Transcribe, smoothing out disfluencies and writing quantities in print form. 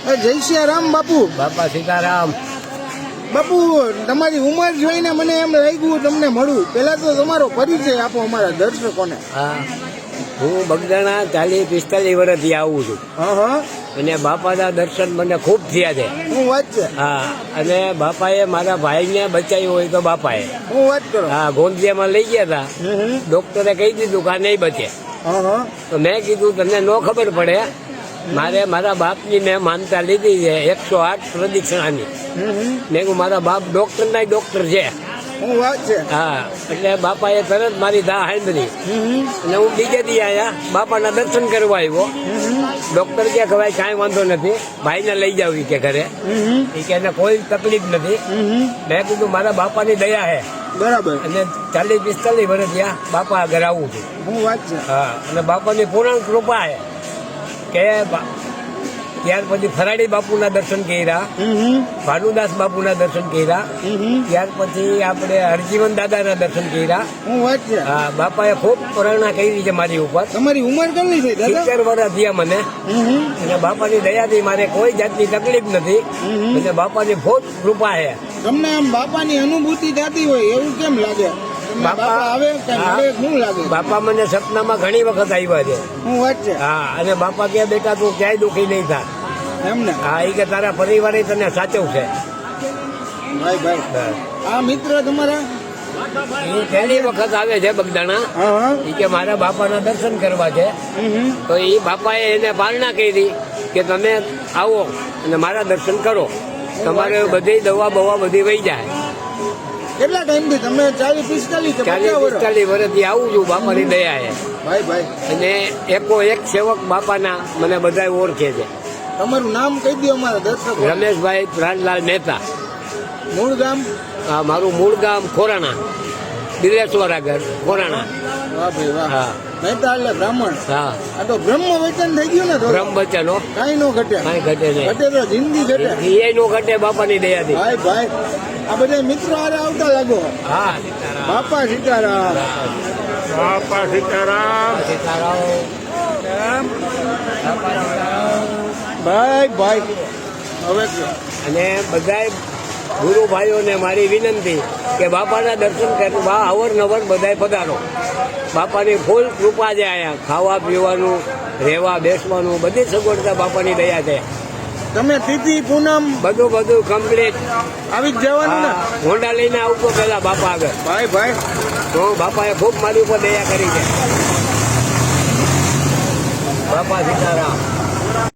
જય શ્રી રામ બાપુ. બાપા સીતારામ. બાપુ તમારી ઉંમર જોઈને મને એમ લાગ્યું તમને મળું. પેલા તો તમારો પરિચય આપો અમારા દર્શકોને. હા, હું બગદાણા 40-45 વર્ષથી આવું છું. હા. અને બાપાના દર્શન મને ખૂબ થયા છે. હું વાત છે. હા, અને બાપાએ મારા ભાઈને બચાવ્યો હોય તો બાપાએ. હું વાત કરો. હા, ગોંદિયામાં લઈ ગયા હતા. ડોક્ટરે કહી દીધું કે આ નહીં બચે. તો મેં કીધું તમને ન ખબર પડે, મારે મારા બાપની મેં માનતા લીધી છે 108 પ્રદક્ષિણાની. મેં કહ્યું મારા બાપ ડોક્ટરના ડોક્ટર છે. હું વાત છે. હા, એટલે બાપાએ તરત મારી દા સાંભળી અને હું બીજે દી આયા બાપાના દર્શન કરવા આવ્યો. ડોક્ટર કે ભાઈ કાંઈ વાંધો નથી, ભાઈને લઈ જાવ કે ઘરે, એ કે એને કોઈ તકલીફ નથી. મેં કીધું મારા બાપાની દયા છે. બરાબર. અને 40-45 વર્ષ ત્યાં બાપા આગળ આવું છું. હું વાત છે. હા, અને બાપાની પૂર્ણ કૃપા છે કે ત્યાર પછી ફરાડી બાપુના દર્શન કર્યા, ભાનુદાસ બાપુના દર્શન કર્યા, ત્યાર પછી આપણે હરજીવન દાદાના દર્શન કર્યા. હું વાત છે. હા, બાપાએ ખૂબ પ્રેરણા કરી છે મારી ઉપર. તમારી ઉંમર કેટલી છે દાદા? 70 વર્ષ થયા મને. અને બાપાની દયાથી મારે કોઈ જાતની તકલીફ નથી. અને બાપાની ખૂબ કૃપા છે. તમને આમ બાપાની અનુભૂતિ થતી હોય એવું કેમ લાગે? બાપા આવે કે શું લાગે? બાપા મને સપનામાં ઘણી વખત આવ્યા છે. હું વાત છે. હા, અને બાપા કે બેટા તું ક્યાંય દુઃખી નહીં થા. એમને? હા, એ કે તારા પરિવારે તને સાચવશે. ભાઈ આ મિત્ર તમારા એ પહેલી વખત આવે છે બગદાણા. એ કે મારા બાપાના દર્શન કરવા છે. તો એ બાપાએ એને પાલના કરી કે તમે આવો અને મારા દર્શન કરો, તમારે બધી દવા બવા બધી વહી જાય. કેટલા ટાઈમથી તમે 40-45 વર્ષથી આવું છું. બાપાની દયા છે. ભાઈ અને એક સેવક બાપાના મને બધા ઓળખે છે. તમારું નામ કહી દો અમારા દર્શક. રમેશભાઈ પ્રાણલાલ મહેતા. મૂળ ગામ? મારું મૂળ ગામ ખોરાણા, બિલેશ્વર આગળ ખોરાણા. વાહ ભાઈ વાહ. હા, મહેતા એટલે બ્રાહ્મણ. હા, આ તો બ્રહ્મ વચન થઈ ગયું ને. બ્રહ્મ વચનો કાંઈ નો ઘટે. કાંઈ ઘટે નહીં. ઘટે તો જિંદગી ઘટે. એ નો ઘટે બાપાની દયાથી. ભાઈ આ બધા મિત્રો આરે આવતા લાગો. હા, બાપા સીતારામ. બાપા સીતારામ. સીતારામ. ભાઈ હવે અને બધાય ગુરુ ભાઈઓને મારી વિનંતી કે બાપાના દર્શન કરવા અવરનવર બધાય પધારો. બાપાની ફૂલ કૃપા છે. અહીંયા ખાવા પીવાનું, રહેવા બેસવાનું બધી સગવડતા બાપાની દયા છે. તમે તિથિ પૂનમ બધું કમ્પ્લીટ આવી જ જવાનું ને? હોન્ડા લઈને આવતો પેલા બાપા આગળ. ભાઈ તો બાપાએ ખૂબ મારી ઉપર દયા કરી છે. બાપા સીતારામ.